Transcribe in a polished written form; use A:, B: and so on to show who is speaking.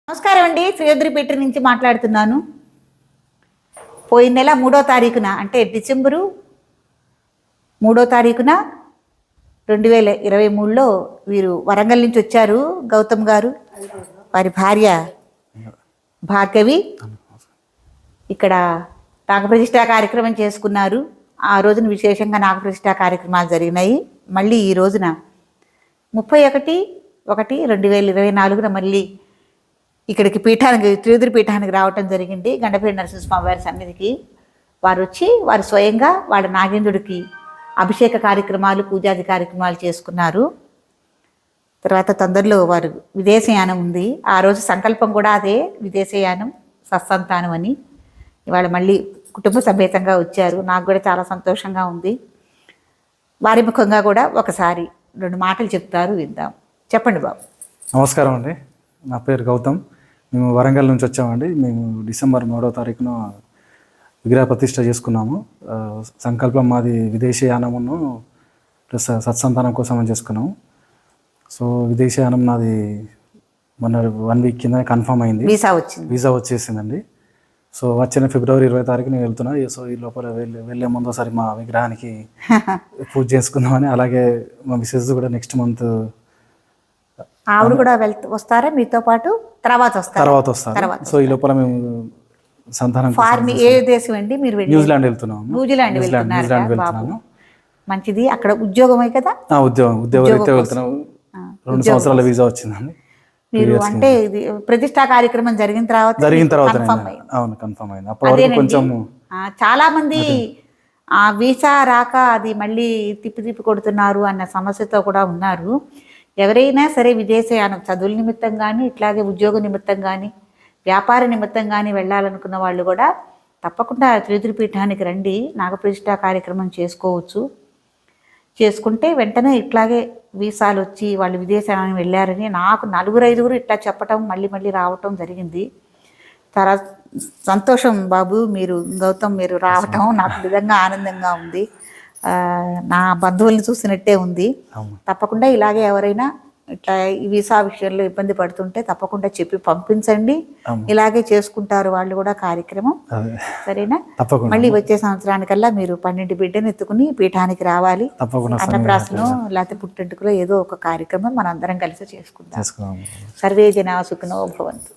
A: నమస్కారం అండి, శ్రీయోద్రిపేట నుంచి మాట్లాడుతున్నాను. పోయిన నెల 3వ తారీఖున అంటే డిసెంబరు 3వ తారీఖున 2023లో వీరు వరంగల్ నుంచి వచ్చారు. గౌతమ్ గారు, వారి భార్య భార్గవి ఇక్కడ నాగప్రతిష్ఠా కార్యక్రమం చేసుకున్నారు. ఆ రోజున విశేషంగా నాగప్రతిష్ఠా కార్యక్రమాలు జరిగినాయి. మళ్ళీ ఈ రోజున 31/1/2024 మళ్ళీ ఇక్కడికి పీఠానికి త్రియుద్రి పీఠానికి రావటం జరిగింది. గండపేడి నరసింహస్వామి వారి సన్నిధికి వారు వచ్చి వారు స్వయంగా వాళ్ళ నాగేంద్రుడికి అభిషేక కార్యక్రమాలు, పూజాది కార్యక్రమాలు చేసుకున్నారు. తర్వాత తొందరలో వారు విదేశయానం ఉంది. ఆ రోజు సంకల్పం కూడా అదే, విదేశయానం సత్సంతానం అని. ఇవాళ మళ్ళీ కుటుంబ సమేతంగా వచ్చారు. నాకు కూడా చాలా సంతోషంగా ఉంది. వారి ముఖంగా కూడా ఒకసారి 2 మాటలు చెప్తారు, విందాం. చెప్పండి బాబు.
B: నమస్కారం అండి, నా పేరు గౌతమ్. మేము వరంగల్ నుంచి వచ్చామండి. మేము డిసెంబర్ 3వ తారీఖున విగ్రహ ప్రతిష్ఠ చేసుకున్నాము. సంకల్పం మాది విదేశీయానమును ప్లస్ సత్సంతానం కోసం అని చేసుకున్నాము. సో విదేశీయానం నాది మొన్న 1 వీక్ కింద కన్ఫర్మ్ అయింది. వీసా వచ్చేసిందండి. సో వచ్చిన ఫిబ్రవరి 20వ తారీఖున వెళ్తున్నా. సో ఈ లోపల వెళ్ళే ముందు ఒకసారి మా విగ్రహానికి పూజ చేసుకుందామని, అలాగే మా మిసెస్ కూడా నెక్స్ట్ మంత్
A: ఆవిడ కూడా వస్తారా మీతో పాటు? తర్వాత
B: వస్తారు. సో ఈ లోపల మేము సంతానం
A: ఏ దేశం అండి మీరు?
B: న్యూజిలాండ్ వెళ్తున్నాము.
A: న్యూజిలాండ్ వెళ్తున్నాము. మంచిది. అక్కడ ఉద్యోగమే కదా?
B: ఉద్యోగరీత్యా వెళ్తున్నాము. 2 సంవత్సరాల వీసా వచ్చిందండి.
A: మీరు అంటే ఇది ప్రతిష్టా కార్యక్రమం జరిగిన తర్వాత
B: కన్ఫర్మ్ అయింది. కొంచెం
A: చాలా మంది ఆ వీసా రాక అది మళ్ళీ తిప్పి కొడుతున్నారు అన్న సమస్యతో కూడా ఉన్నారు. ఎవరైనా సరే విదేశయానం చదువుల నిమిత్తం కానీ, ఇట్లాగే ఉద్యోగ నిమిత్తం కానీ, వ్యాపార నిమిత్తం కానీ వెళ్ళాలనుకున్న వాళ్ళు కూడా తప్పకుండా త్రియుద్రి పీఠానికి రండి. నాగప్రతిష్ఠా కార్యక్రమం చేసుకోవచ్చు. చేసుకుంటే వెంటనే ఇట్లాగే వీసాలు వచ్చి వాళ్ళు విదేశానికి వెళ్ళారని నాకు 4-5 ఇట్లా చెప్పటం, మళ్ళీ రావటం జరిగింది. చాలా సంతోషం బాబు, మీరు గౌతమ్ మీరు రావటం నాకు నిజంగా ఆనందంగా ఉంది. నా బంధువుల్ని చూసినట్టే ఉంది. తప్పకుండా ఇలాగే ఎవరైనా ఇట్లా ఈ వీసా విషయంలో ఇబ్బంది పడుతుంటే తప్పకుండా చెప్పి పంపించండి. ఇలాగే చేసుకుంటారు వాళ్ళు కూడా కార్యక్రమం. సరేనా? మళ్ళీ వచ్చే సంవత్సరానికల్లా మీరు 12 బిడ్డను ఎత్తుకుని పీఠానికి రావాలి. అన్నప్రాసనం లేకపోతే పుట్టెంటుకలో ఏదో ఒక కార్యక్రమం మనం అందరం కలిసి చేసుకుంటాం. సర్వే జనా సుఖినో భవంతు.